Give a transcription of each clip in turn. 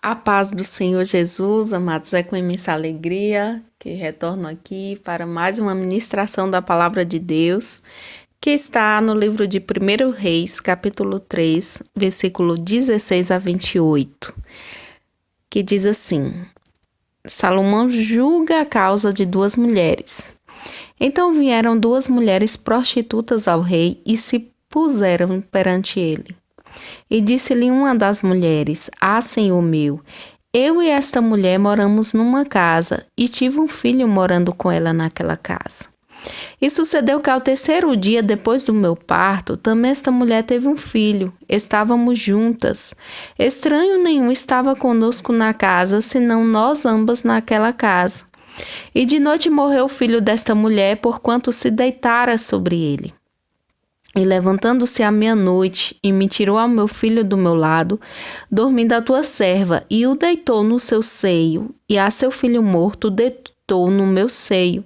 A paz do Senhor Jesus, amados, é com imensa alegria que retorno aqui para mais uma ministração da Palavra de Deus, que está no livro de 1 Reis, capítulo 3, versículo 16 a 28, que diz assim: Salomão julga a causa de duas mulheres. Então vieram duas mulheres prostitutas ao rei e se puseram perante ele. E disse-lhe uma das mulheres: Senhor meu, eu e esta mulher moramos numa casa e tive um filho morando com ela naquela casa. E sucedeu que ao terceiro dia depois do meu parto, também esta mulher teve um filho. Estávamos juntas. Estranho nenhum estava conosco na casa, senão nós ambas naquela casa. E de noite morreu o filho desta mulher, porquanto se deitara sobre ele. E levantando-se à meia-noite, e me tirou ao meu filho do meu lado, dormindo a tua serva, e o deitou no seu seio, e a seu filho morto deitou no meu seio.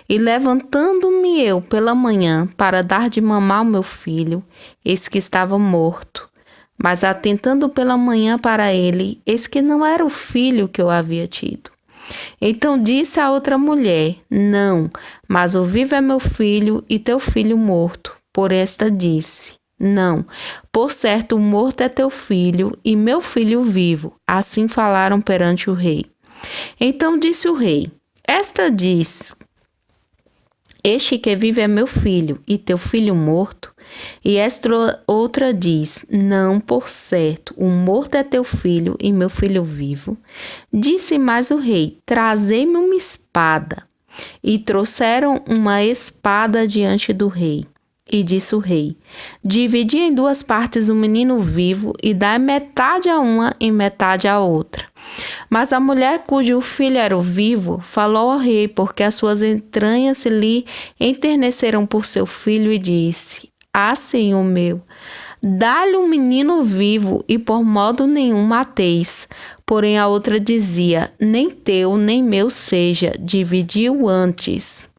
E levantando-me eu pela manhã, para dar de mamar ao meu filho, eis que estava morto. Mas atentando pela manhã para ele, eis que não era o filho que eu havia tido. Então disse a outra mulher: Não, mas o vivo é meu filho e teu filho morto. Por esta disse: Não, por certo o morto é teu filho e meu filho vivo. Assim falaram perante o rei. Então disse o rei: Esta diz: Este que vive é meu filho e teu filho morto. E esta outra diz: Não, por certo, o morto é teu filho e meu filho vivo. Disse mais o rei: Trazei-me uma espada. E trouxeram uma espada diante do rei. E disse o rei: Dividi em duas partes o menino vivo e dai metade a uma e metade à outra. Mas a mulher cujo filho era o vivo falou ao rei, porque as suas entranhas se lhe enterneceram por seu filho, e disse: Senhor meu, dá-lhe um menino vivo e por modo nenhum mateis. Porém a outra dizia: Nem teu nem meu seja, dividiu antes.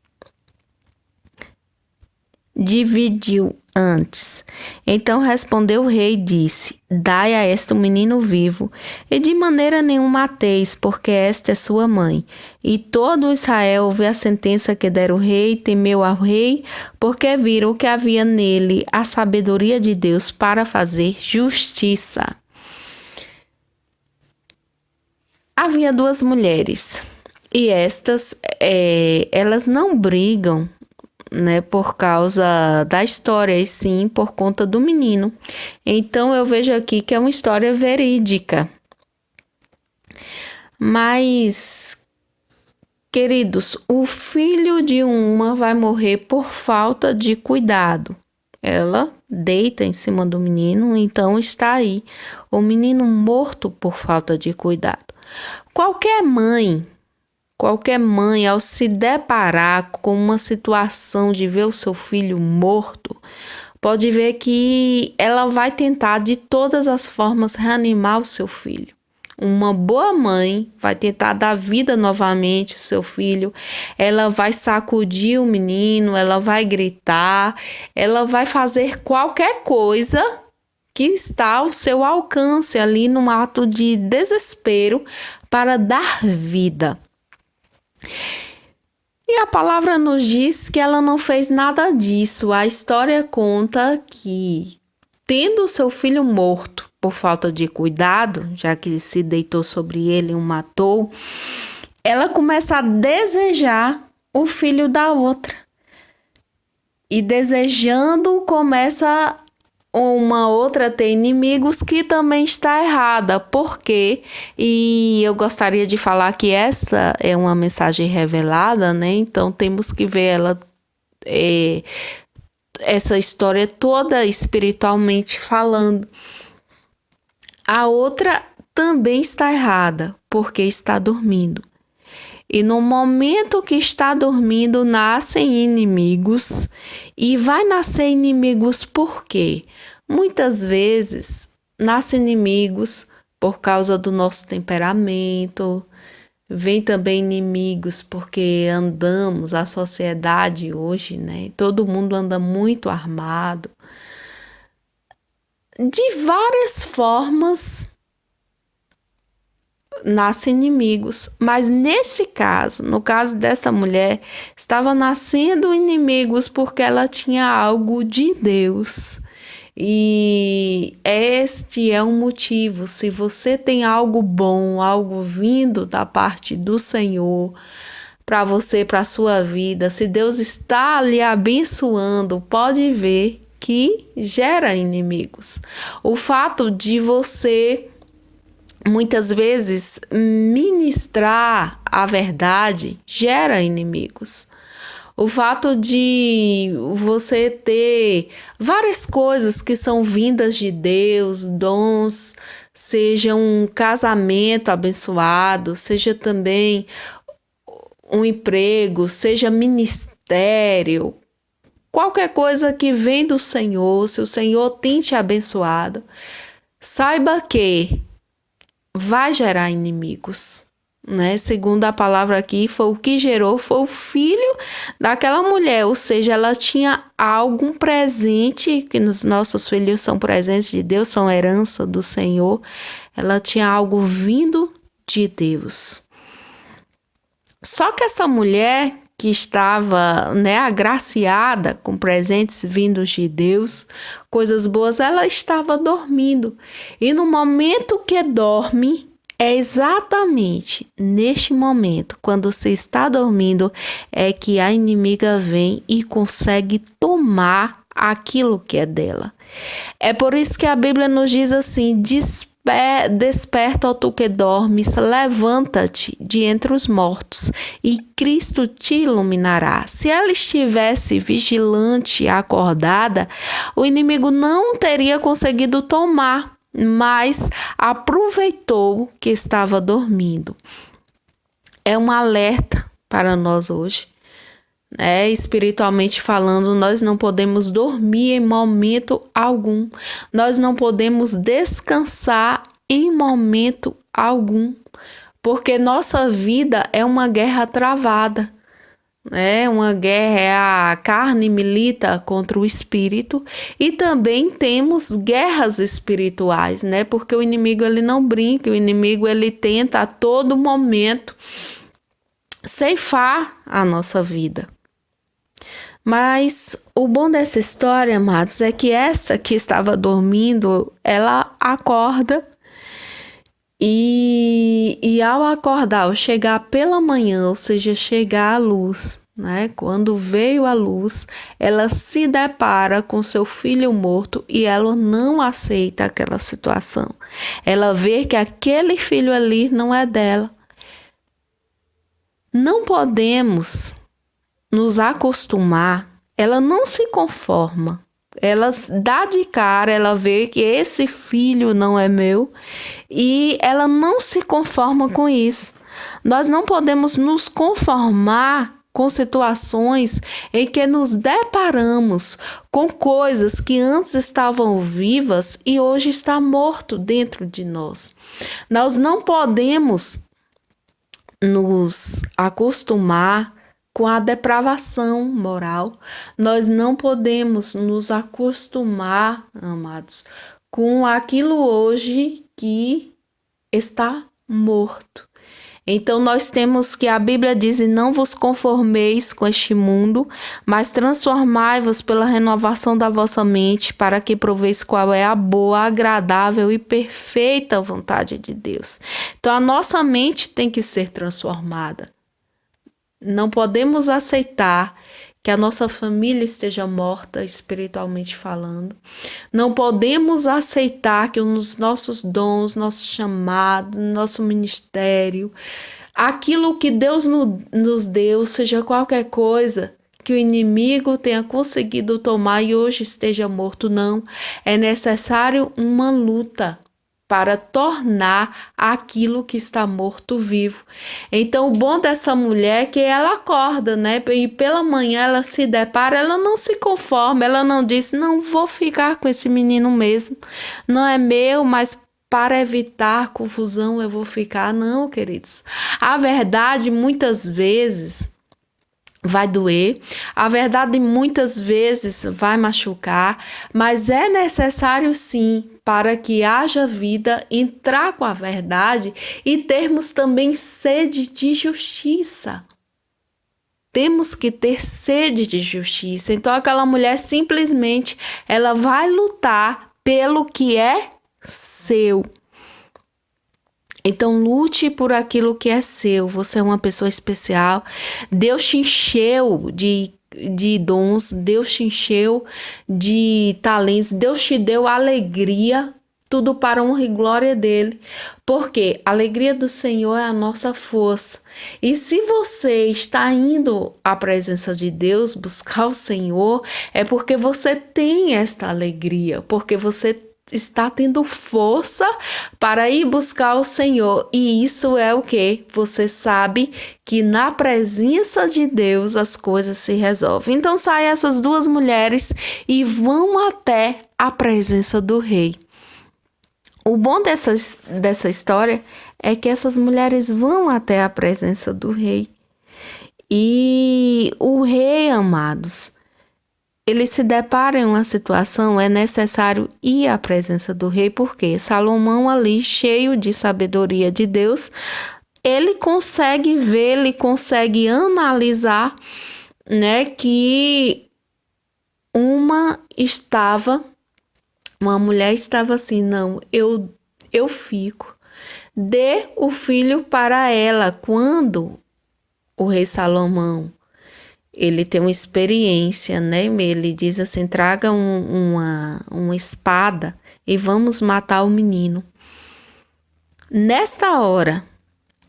Então respondeu o rei e disse: Dai a esta um menino vivo, e de maneira nenhuma mateis, porque esta é sua mãe. E todo Israel ouviu a sentença que dera o rei, temeu ao rei, porque viram que havia nele a sabedoria de Deus para fazer justiça. Havia duas mulheres, e elas não brigam, né, por causa da história, e sim por conta do menino. Então eu vejo aqui que é uma história verídica. Mas, queridos, o filho de uma vai morrer por falta de cuidado. Ela deita em cima do menino, então está aí o menino morto por falta de cuidado. Qualquer mãe, ao se deparar com uma situação de ver o seu filho morto, pode ver que ela vai tentar de todas as formas reanimar o seu filho. Uma boa mãe vai tentar dar vida novamente ao seu filho, ela vai sacudir o menino, ela vai gritar, ela vai fazer qualquer coisa que está ao seu alcance ali num ato de desespero para dar vida. E a palavra nos diz que ela não fez nada disso. A história conta que, tendo seu filho morto por falta de cuidado, já que se deitou sobre ele e o matou, ela começa a desejar o filho da outra. E desejando, começa uma outra ter inimigos, que também está errada. Por quê? E eu gostaria de falar que essa é uma mensagem revelada, né? Então temos que ver essa história toda espiritualmente falando. A outra também está errada, porque está dormindo. E no momento que está dormindo, nascem inimigos. E vai nascer inimigos por quê? Muitas vezes, nascem inimigos por causa do nosso temperamento. Vem também inimigos porque andamos, a sociedade hoje, né? Todo mundo anda muito armado. De várias formas, nascem inimigos. Mas nesse caso, no caso dessa mulher, estava nascendo inimigos porque ela tinha algo de Deus. E este é um motivo. Se você tem algo bom, algo vindo da parte do Senhor para você, para a sua vida, se Deus está lhe abençoando, pode ver que gera inimigos. O fato de você muitas vezes ministrar a verdade gera inimigos. O fato de você ter várias coisas que são vindas de Deus, dons, seja um casamento abençoado, seja também um emprego, seja ministério, qualquer coisa que vem do Senhor, se o Senhor tem te abençoado, saiba que vai gerar inimigos, né? Segundo a palavra aqui, foi o que gerou, foi o filho daquela mulher, ou seja, ela tinha algum presente, que nos nossos filhos são presentes de Deus, são herança do Senhor, ela tinha algo vindo de Deus. Só que essa mulher que estava, né, agraciada com presentes vindos de Deus, coisas boas, ela estava dormindo. E no momento que dorme, é exatamente neste momento, quando você está dormindo, é que a inimiga vem e consegue tomar aquilo que é dela. É por isso que a Bíblia nos diz assim: desperta, ó tu que dormes, levanta-te de entre os mortos, e Cristo te iluminará. Se ela estivesse vigilante, acordada, o inimigo não teria conseguido tomar, mas aproveitou que estava dormindo. É um alerta para nós hoje. Espiritualmente falando, nós não podemos dormir em momento algum, nós não podemos descansar em momento algum, porque nossa vida é uma guerra travada, uma guerra, a carne milita contra o espírito, e também temos guerras espirituais, porque o inimigo ele não brinca, o inimigo ele tenta a todo momento ceifar a nossa vida. Mas o bom dessa história, amados, é que essa que estava dormindo, ela acorda e ao acordar, ao chegar pela manhã, ou seja, chegar à luz, quando veio a luz, ela se depara com seu filho morto e ela não aceita aquela situação. Ela vê que aquele filho ali não é dela. Não podemos nos acostumar, ela não se conforma, ela dá de cara, ela vê que esse filho não é meu e ela não se conforma com isso. Nós não podemos nos conformar com situações em que nos deparamos com coisas que antes estavam vivas e hoje está morto dentro de nós. Nós não podemos nos acostumar com a depravação moral. Nós não podemos nos acostumar, amados, com aquilo hoje que está morto. Então nós temos que a Bíblia diz: e não vos conformeis com este mundo, mas transformai-vos pela renovação da vossa mente, para que proveis qual é a boa, agradável e perfeita vontade de Deus. Então a nossa mente tem que ser transformada. Não podemos aceitar que a nossa família esteja morta espiritualmente falando. Não podemos aceitar que os nossos dons, nosso chamado, nosso ministério, aquilo que Deus nos deu, seja qualquer coisa que o inimigo tenha conseguido tomar e hoje esteja morto. Não. É necessário uma luta para tornar aquilo que está morto vivo. Então, o bom dessa mulher é que ela acorda, E pela manhã ela se depara, ela não se conforma, ela não diz: não vou ficar com esse menino mesmo, não é meu, mas para evitar confusão eu vou ficar. Não, queridos. A verdade, muitas vezes, vai doer, a verdade muitas vezes vai machucar, mas é necessário sim, para que haja vida, entrar com a verdade e termos também sede de justiça. Temos que ter sede de justiça. Então aquela mulher simplesmente ela vai lutar pelo que é seu. Então lute por aquilo que é seu. Você é uma pessoa especial. Deus te encheu de dons, Deus te encheu de talentos, Deus te deu alegria, tudo para a honra e glória dele. Porque a alegria do Senhor é a nossa força. E se você está indo à presença de Deus, buscar o Senhor, é porque você tem esta alegria, porque você está tendo força para ir buscar o Senhor. E isso é o que? Você sabe que na presença de Deus as coisas se resolvem. Então saem essas duas mulheres e vão até a presença do rei. O bom dessa história é que essas mulheres vão até a presença do rei. E o rei, amados, ele se depara em uma situação, é necessário ir à presença do rei, porque Salomão ali, cheio de sabedoria de Deus, ele consegue ver, ele consegue analisar, né, que uma mulher estava assim, não, eu fico, dê o filho para ela. Quando o rei Salomão ele tem uma experiência, né? Ele diz assim: traga uma espada e vamos matar o menino. Nesta hora,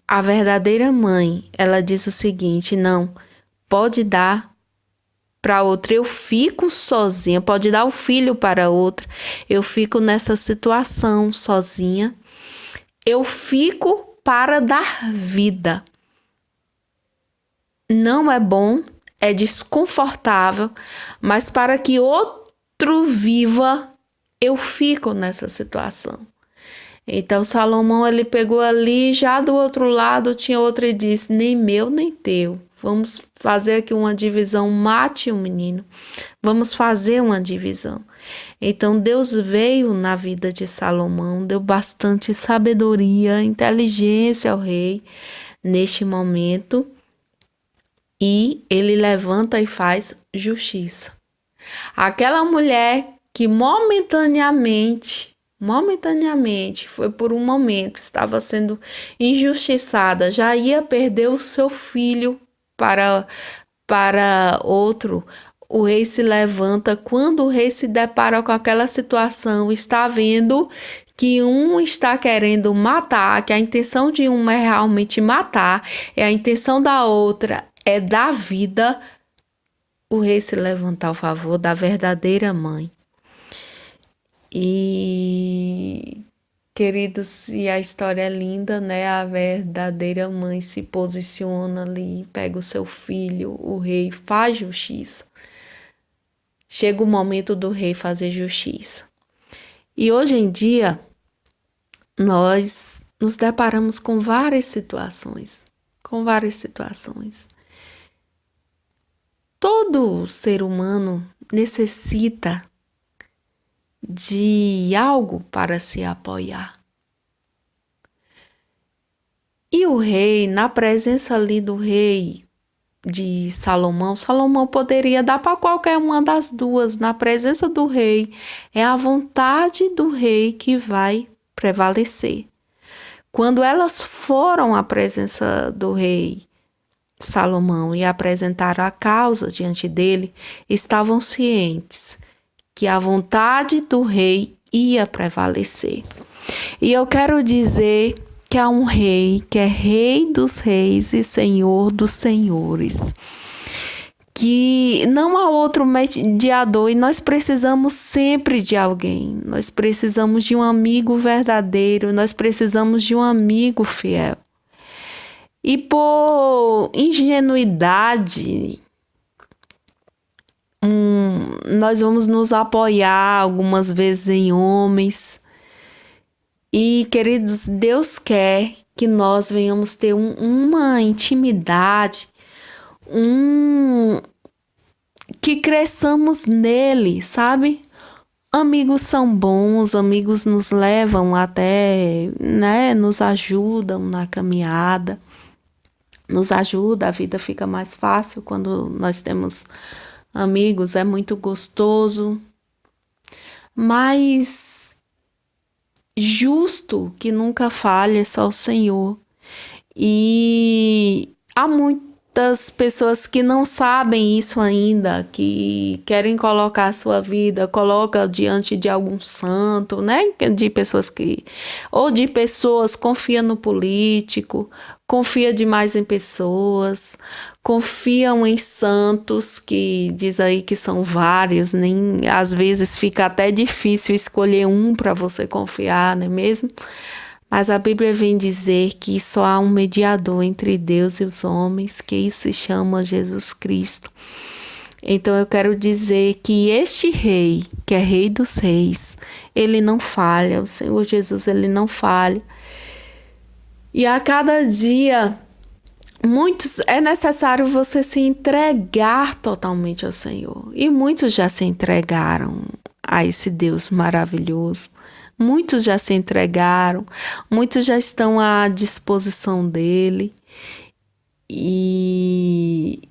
a verdadeira mãe, ela diz o seguinte: não, pode dar para outra, eu fico sozinha, pode dar o filho para outra, eu fico nessa situação sozinha, eu fico para dar vida. Não é bom, é desconfortável, mas para que outro viva, eu fico nessa situação. Então Salomão ele pegou ali, já do outro lado tinha outro e disse: nem meu nem teu. Vamos fazer aqui uma divisão, mate o menino. Vamos fazer uma divisão. Então Deus veio na vida de Salomão, deu bastante sabedoria, inteligência ao rei neste momento. E ele levanta e faz justiça. Aquela mulher que momentaneamente, foi por um momento, estava sendo injustiçada, já ia perder o seu filho para outro. O rei se levanta. Quando o rei se depara com aquela situação, está vendo que um está querendo matar, que a intenção de um é realmente matar, e a intenção da outra é dar vida, o rei se levanta ao favor da verdadeira mãe. E, queridos, e a história é linda, né? A verdadeira mãe se posiciona ali, pega o seu filho, o rei faz justiça. Chega o momento do rei fazer justiça. E hoje em dia, nós nos deparamos com várias situações. Todo ser humano necessita de algo para se apoiar. E o rei, na presença ali do rei de Salomão, Salomão poderia dar para qualquer uma das duas. Na presença do rei, é a vontade do rei que vai prevalecer. Quando elas foram à presença do rei Salomão e apresentaram a causa diante dele, estavam cientes que a vontade do rei ia prevalecer. E eu quero dizer que há um rei, que é Rei dos Reis e Senhor dos Senhores, que não há outro mediador, e nós precisamos sempre de alguém. Nós precisamos de um amigo verdadeiro, nós precisamos de um amigo fiel. E por ingenuidade, nós vamos nos apoiar algumas vezes em homens. E, queridos, Deus quer que nós venhamos ter uma intimidade, um que cresçamos nele, sabe? Amigos são bons, amigos nos levam até, né, nos ajudam na caminhada, nos ajuda, a vida fica mais fácil quando nós temos amigos, é muito gostoso, mas justo que nunca falhe é só o Senhor. E há muitas pessoas que não sabem isso ainda, que querem colocar a sua vida, coloca diante de algum santo, né? De pessoas que ou de pessoas confia no político, confia demais em pessoas, confiam em santos que diz aí que são vários, nem às vezes fica até difícil escolher um para você confiar, não é mesmo? Mas a Bíblia vem dizer que só há um mediador entre Deus e os homens, que se chama Jesus Cristo. Então eu quero dizer que este rei, que é rei dos reis, ele não falha, o Senhor Jesus, ele não falha. E a cada dia, é necessário você se entregar totalmente ao Senhor. E muitos já se entregaram a esse Deus maravilhoso. Muitos já se entregaram, muitos já estão à disposição dele. E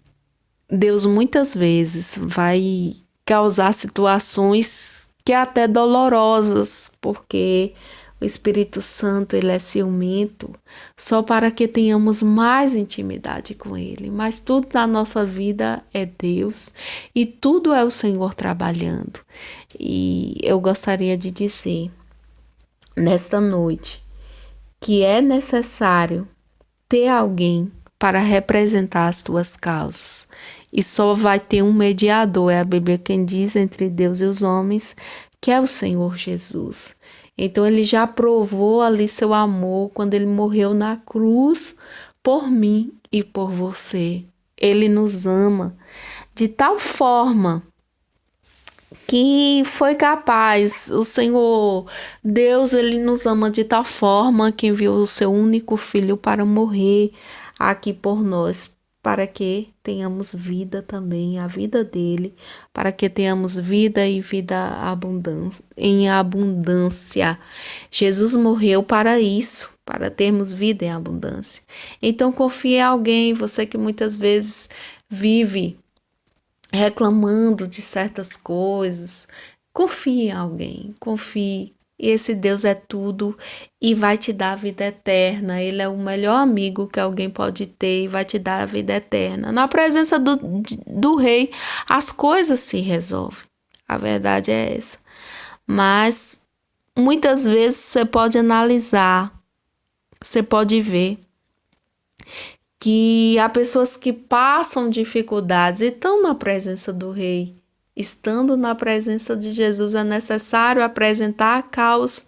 Deus muitas vezes vai causar situações que é até dolorosas, porque o Espírito Santo, ele é ciumento, só para que tenhamos mais intimidade com ele. Mas tudo na nossa vida é Deus e tudo é o Senhor trabalhando. E eu gostaria de dizer nesta noite que é necessário ter alguém para representar as tuas causas. E só vai ter um mediador, é a Bíblia quem diz, entre Deus e os homens, que é o Senhor Jesus. Então ele já provou ali seu amor quando ele morreu na cruz por mim e por você. Ele nos ama de tal forma que foi capaz, o Senhor Deus, ele nos ama de tal forma que enviou o seu único filho para morrer aqui por nós, para que tenhamos vida também, a vida dele, para que tenhamos vida e vida em abundância. Jesus morreu para isso, para termos vida em abundância. Então confie em alguém, você que muitas vezes vive reclamando de certas coisas, confie em alguém, confie. Esse Deus é tudo e vai te dar a vida eterna. Ele é o melhor amigo que alguém pode ter e vai te dar a vida eterna. Na presença do rei, as coisas se resolvem. A verdade é essa. Mas muitas vezes você pode analisar, você pode ver que há pessoas que passam dificuldades e estão na presença do rei. Estando na presença de Jesus é necessário apresentar a causa.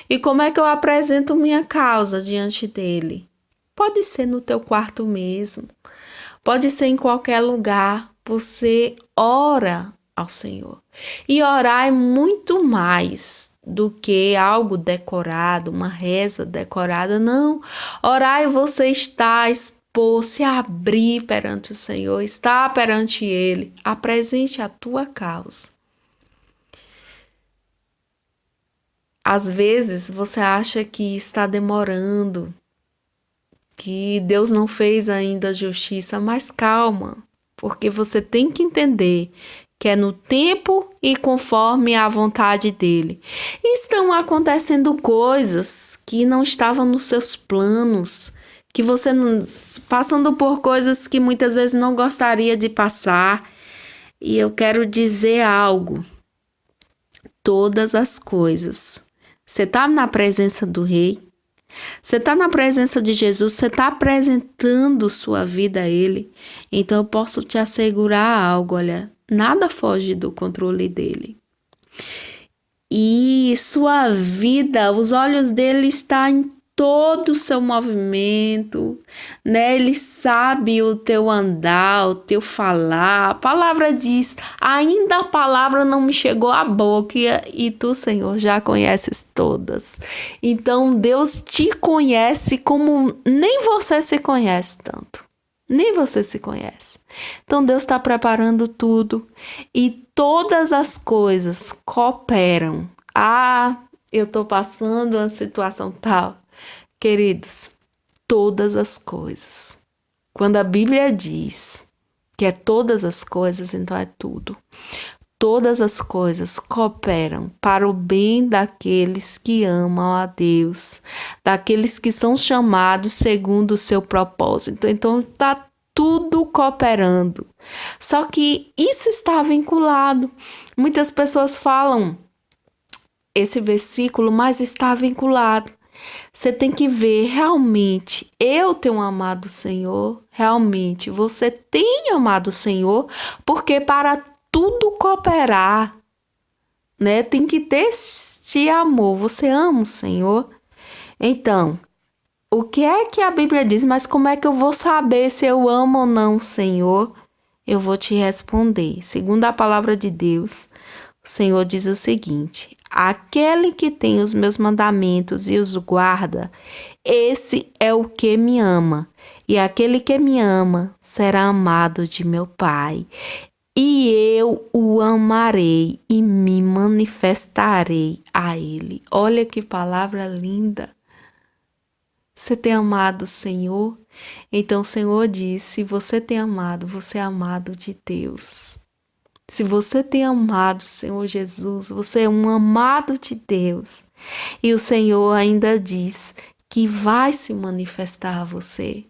E como é que eu apresento minha causa diante dele? Pode ser no teu quarto mesmo, pode ser em qualquer lugar. Você ora ao Senhor. E orar é muito mais do que algo decorado, uma reza decorada. Não, orar é você estar se abrir perante o Senhor, estar perante Ele, apresente a tua causa. Às vezes você acha que está demorando, que Deus não fez ainda justiça, mas calma, porque você tem que entender que é no tempo e conforme a vontade dele. E estão acontecendo coisas que não estavam nos seus planos, que você passando por coisas que muitas vezes não gostaria de passar. E eu quero dizer algo. Todas as coisas. Você está na presença do Rei? Você está na presença de Jesus? Você está apresentando sua vida a Ele? Então eu posso te assegurar algo, olha, nada foge do controle dele. E sua vida, os olhos dele estão em todo o seu movimento, né? Ele sabe o teu andar, o teu falar. A palavra diz, ainda a palavra não me chegou à boca e tu, Senhor, já conheces todas. Então Deus te conhece como nem você se conhece tanto. Nem você se conhece. Então Deus está preparando tudo e todas as coisas cooperam. Ah, eu estou passando uma situação tal. Queridos, todas as coisas. Quando a Bíblia diz que é todas as coisas, então é tudo. Todas as coisas cooperam para o bem daqueles que amam a Deus, daqueles que são chamados segundo o seu propósito. Então está tudo cooperando. Só que isso está vinculado. Muitas pessoas falam esse versículo, mas está vinculado. Você tem que ver realmente, eu tenho amado o Senhor, realmente você tem amado o Senhor, porque para tudo cooperar, né? Tem que ter este amor. Você ama o Senhor? Então, o que é que a Bíblia diz? Mas como é que eu vou saber se eu amo ou não o Senhor? Eu vou te responder. Segundo a palavra de Deus, o Senhor diz o seguinte: aquele que tem os meus mandamentos e os guarda, esse é o que me ama. E aquele que me ama será amado de meu Pai. E eu o amarei e me manifestarei a ele. Olha que palavra linda. Você tem amado o Senhor? Então o Senhor diz: se você tem amado, você é amado de Deus. Se você tem amado o Senhor Jesus, você é um amado de Deus. E o Senhor ainda diz que vai se manifestar a você.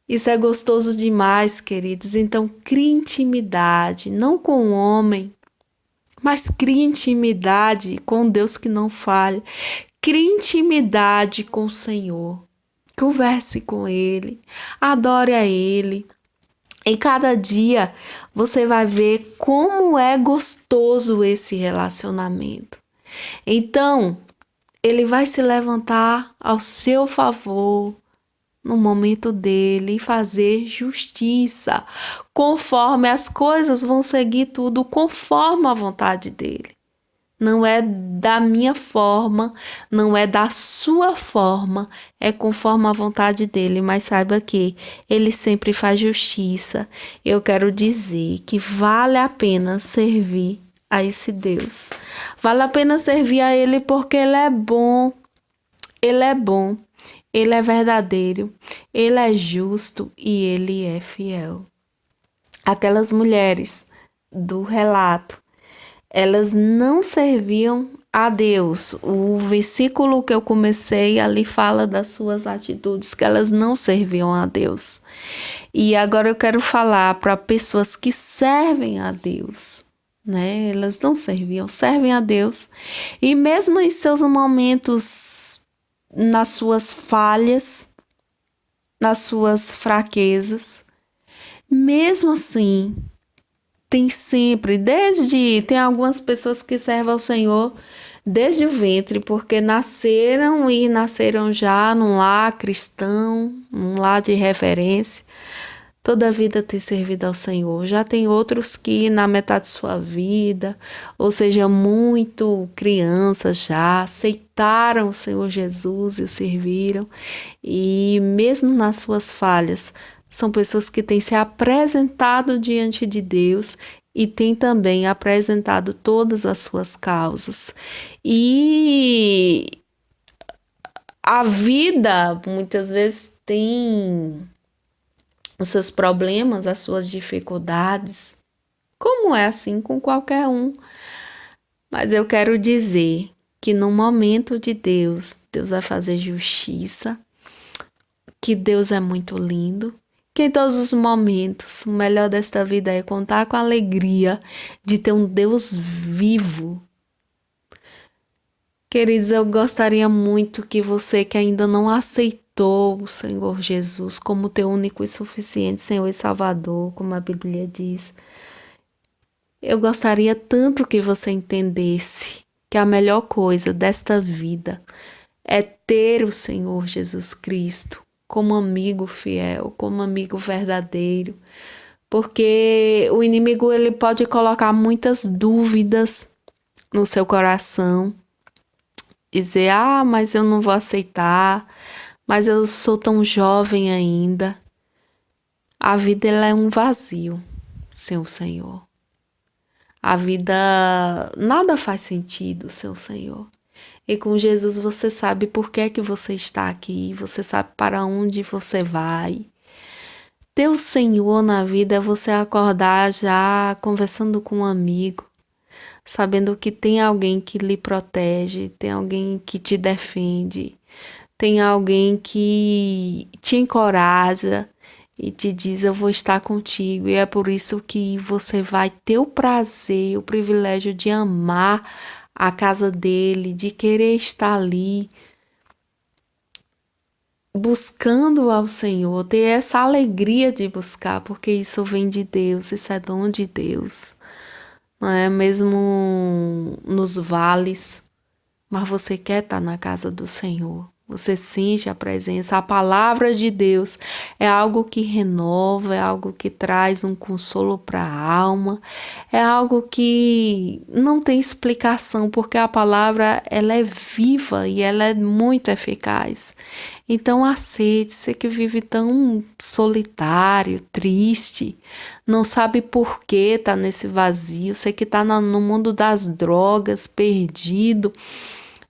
Isso é gostoso demais, queridos. Então, crie intimidade, não com o homem, mas crie intimidade com Deus que não falha. Crie intimidade com o Senhor. Converse com Ele, adore a Ele. Em cada dia você vai ver como é gostoso esse relacionamento. Então, Ele vai se levantar ao seu favor no momento dele e fazer justiça, conforme as coisas vão seguir tudo conforme a vontade dele. Não é da minha forma, não é da sua forma, é conforme a vontade dele, mas saiba que ele sempre faz justiça. Eu quero dizer que vale a pena servir a esse Deus. Vale a pena servir a ele porque ele é bom. Ele é bom. Ele é verdadeiro, ele é justo e ele é fiel. Aquelas mulheres do relato, elas não serviam a Deus. O versículo que eu comecei ali fala das suas atitudes, que elas não serviam a Deus. E agora eu quero falar para pessoas que servem a Deus, né? Elas não serviam, servem a Deus. E mesmo em seus momentos, nas suas falhas, nas suas fraquezas, mesmo assim, tem algumas pessoas que servem ao Senhor desde o ventre, porque nasceram já num lar cristão, num lar de referência. Toda a vida tem servido ao Senhor. Já tem outros que na metade de sua vida, ou seja, muito crianças já, aceitaram o Senhor Jesus e o serviram. E mesmo nas suas falhas, são pessoas que têm se apresentado diante de Deus e têm também apresentado todas as suas causas. E a vida muitas vezes tem os seus problemas, as suas dificuldades, como é assim com qualquer um. Mas eu quero dizer que no momento de Deus, Deus vai fazer justiça, que Deus é muito lindo, que em todos os momentos o melhor desta vida é contar com a alegria de ter um Deus vivo. Queridos, eu gostaria muito que você que ainda não aceitou o Senhor Jesus como teu único e suficiente Senhor e Salvador, como a Bíblia diz, eu gostaria tanto que você entendesse que a melhor coisa desta vida é ter o Senhor Jesus Cristo como amigo fiel, como amigo verdadeiro, porque o inimigo ele pode colocar muitas dúvidas no seu coração, dizer: "Ah, mas eu não vou aceitar, mas eu sou tão jovem ainda". A vida ela é um vazio sem o Senhor. A vida nada faz sentido sem o Senhor. E com Jesus você sabe por que é que você está aqui, você sabe para onde você vai. Ter o Senhor na vida é você acordar já conversando com um amigo, sabendo que tem alguém que lhe protege, tem alguém que te defende, tem alguém que te encoraja e te diz: Eu vou estar contigo. E é por isso que você vai ter o prazer, o privilégio de amar a casa dele, de querer estar ali, buscando ao Senhor, ter essa alegria de buscar, porque isso vem de Deus, isso é dom de Deus. Não é mesmo nos vales, mas você quer estar na casa do Senhor. Você sente a presença, a palavra de Deus é algo que renova, é algo que traz um consolo para a alma, é algo que não tem explicação, porque a palavra ela é viva e ela é muito eficaz. Então aceite, você que vive tão solitário, triste, não sabe por que está nesse vazio, você que está no mundo das drogas, perdido,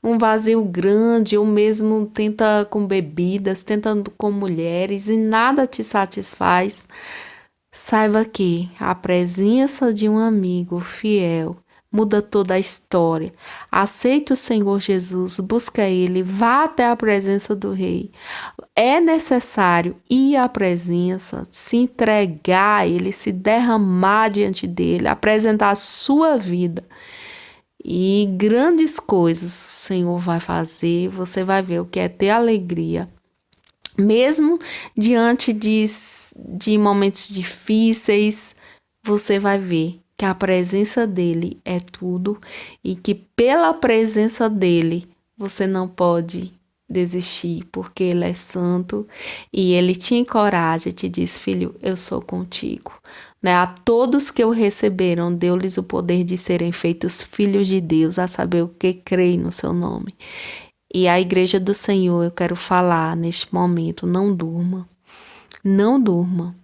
um vazio grande, ou mesmo tenta com bebidas, tentando com mulheres e nada te satisfaz. Saiba que a presença de um amigo fiel muda toda a história. Aceite o Senhor Jesus, busca Ele, vá até a presença do Rei. É necessário ir à presença, se entregar a Ele, se derramar diante dEle, apresentar a sua vida. E grandes coisas o Senhor vai fazer, você vai ver o que é ter alegria. Mesmo diante de momentos difíceis, você vai ver que a presença dele é tudo e que pela presença dele você não pode desistir, porque ele é santo e ele te encoraja e te diz: filho, eu sou contigo. Né? A todos que o receberam, deu-lhes o poder de serem feitos filhos de Deus, a saber o que creem no seu nome. E a igreja do Senhor, eu quero falar neste momento: não durma, não durma,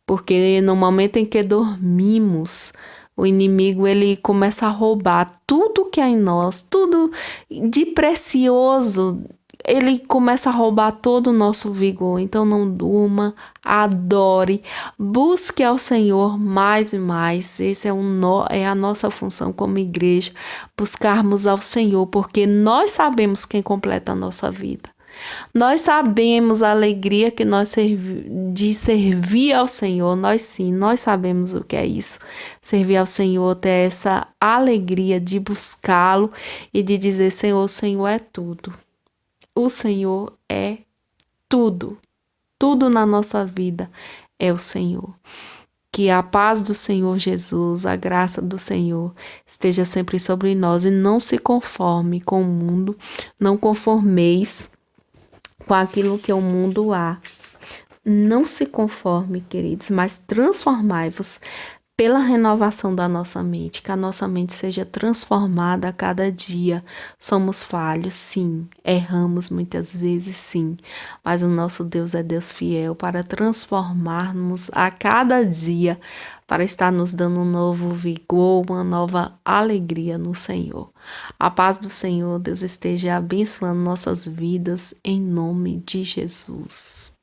porque no momento em que dormimos, o inimigo ele começa a roubar tudo que há em nós, tudo de precioso. Ele começa a roubar todo o nosso vigor. Então não durma, adore, busque ao Senhor mais e mais. Esse é a nossa função como igreja, buscarmos ao Senhor, porque nós sabemos quem completa a nossa vida. Nós sabemos a alegria que de servir ao Senhor. Nós sim, nós sabemos o que é isso. Servir ao Senhor, ter essa alegria de buscá-lo e de dizer: Senhor, o Senhor é tudo. O Senhor é tudo. Tudo na nossa vida é o Senhor. Que a paz do Senhor Jesus, a graça do Senhor esteja sempre sobre nós e não se conforme com o mundo, não conformeis com aquilo que o mundo há. Não se conforme, queridos, mas transformai-vos pela renovação da nossa mente, que a nossa mente seja transformada a cada dia. Somos falhos, sim, erramos muitas vezes, sim, mas o nosso Deus é Deus fiel para transformar-nos a cada dia, para estar nos dando um novo vigor, uma nova alegria no Senhor. A paz do Senhor, Deus esteja abençoando nossas vidas em nome de Jesus.